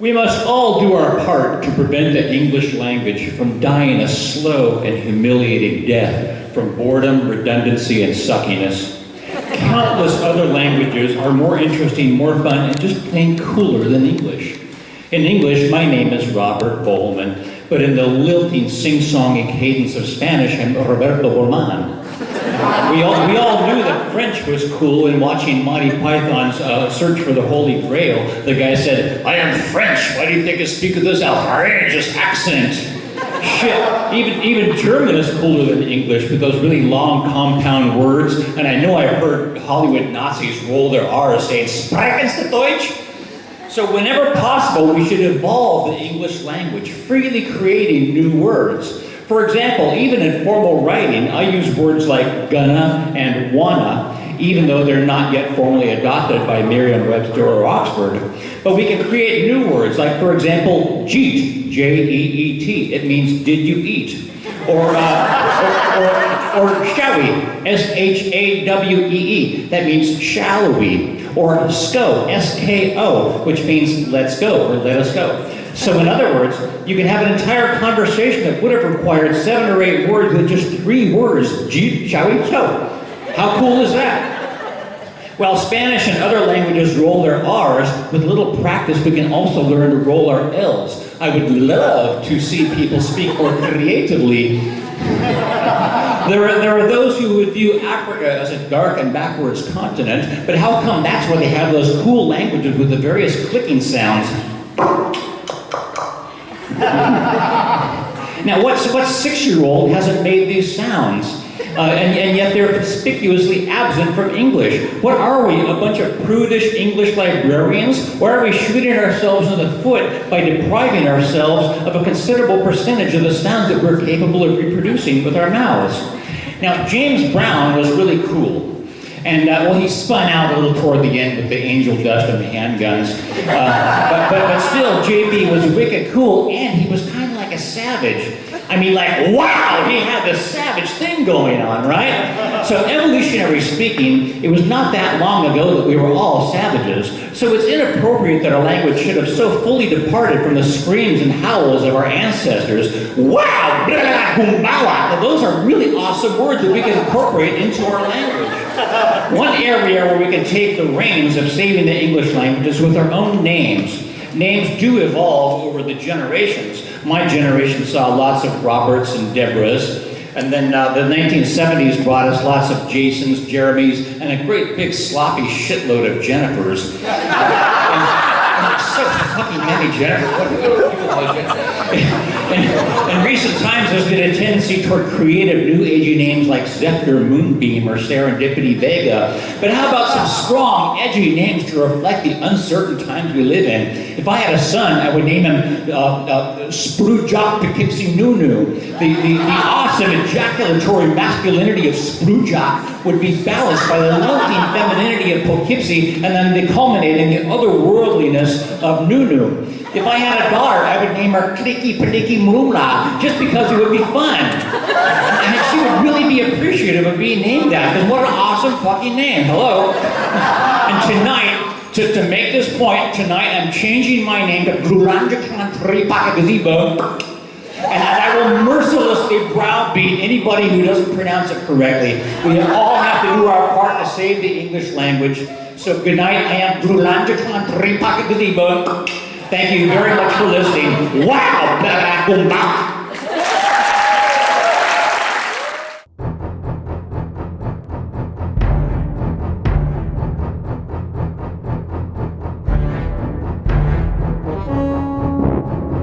We must all do our part to prevent the English language from dying a slow and humiliating death from boredom, redundancy, and suckiness. Countless other languages are more interesting, more fun, and just plain cooler than English. In English, my name is Robert Bolman, but in the lilting, sing-songy cadence of Spanish, I'm Roberto Bolman. We all knew that French was cool in watching Monty Python's Search for the Holy Grail. The guy said, "I am French, why do you think I speak with this outrageous accent?" Shit, even German is cooler than English with those really long compound words, and I know I've heard Hollywood Nazis roll their R's saying, "Sprechen Sie Deutsch?" So whenever possible, we should evolve the English language, freely creating new words. For example, even in formal writing, I use words like gonna and wanna, even though they're not yet formally adopted by Merriam-Webster or Oxford. But we can create new words, like, for example, jeet, J-E-E-T. It means, did you eat? Or shawi, S-H-A-W-E-E. That means, shall we? Or sko, S-K-O, which means let's go, or let us go. So in other words, you can have an entire conversation that would have required 7 or 8 words with just 3 words, jeet, shall we, so. How cool is that? While Spanish and other languages roll their R's, with little practice we can also learn to roll our L's. I would love to see people speak more creatively. There are those who would view Africa as a dark and backwards continent, but how come that's where they have those cool languages with the various clicking sounds? Now, what 6-year-old hasn't made these sounds? And yet they're conspicuously absent from English. What are we, a bunch of prudish English librarians? Why are we shooting ourselves in the foot by depriving ourselves of a considerable percentage of the sounds that we're capable of reproducing with our mouths? Now, James Brown was really cool. And, well, he spun out a little toward the end with the angel dust and the handguns. But still, JB was wicked cool, and he was kind of like a savage. I mean, like, wow, he had this savage thing going on, right? So evolutionary speaking, it was not that long ago that we were all savages. So it's inappropriate that our language should have so fully departed from the screams and howls of our ancestors. Wow, blah, blah, boom, blah. Those are really awesome words that we can incorporate into our language. One area where we can take the reins of saving the English language is with our own names. Names do evolve over the generations. My generation saw lots of Roberts and Deborahs, and then the 1970s brought us lots of Jasons, Jeremys, and a great big sloppy shitload of Jennifers. and so fucking many Jennifers. In recent times, there's been a tendency toward creative, new agey names like Zephyr Moonbeam or Serendipity Vega. But how about some strong, edgy names to reflect the uncertain times we live in? If I had a son, I would name him Sprujock Poughkeepsie Nunu. The awesome ejaculatory masculinity of Sprujock would be balanced by the lilting femininity of Poughkeepsie, and then the culminating the otherworldliness of Nunu. If I had a daughter, I would name her Kliki Padiki Mula, just because it would be fun. And she would really be appreciative of being named that, because what an awesome fucking name, hello? And tonight, to make this point, tonight I'm changing my name to Grulanjakan Tripakagazibo, and I will mercilessly browbeat anybody who doesn't pronounce it correctly. We all have to do our part to save the English language. So good night, I am Grulanjakan Tripakagazibo. Thank you very much for listening. Wow!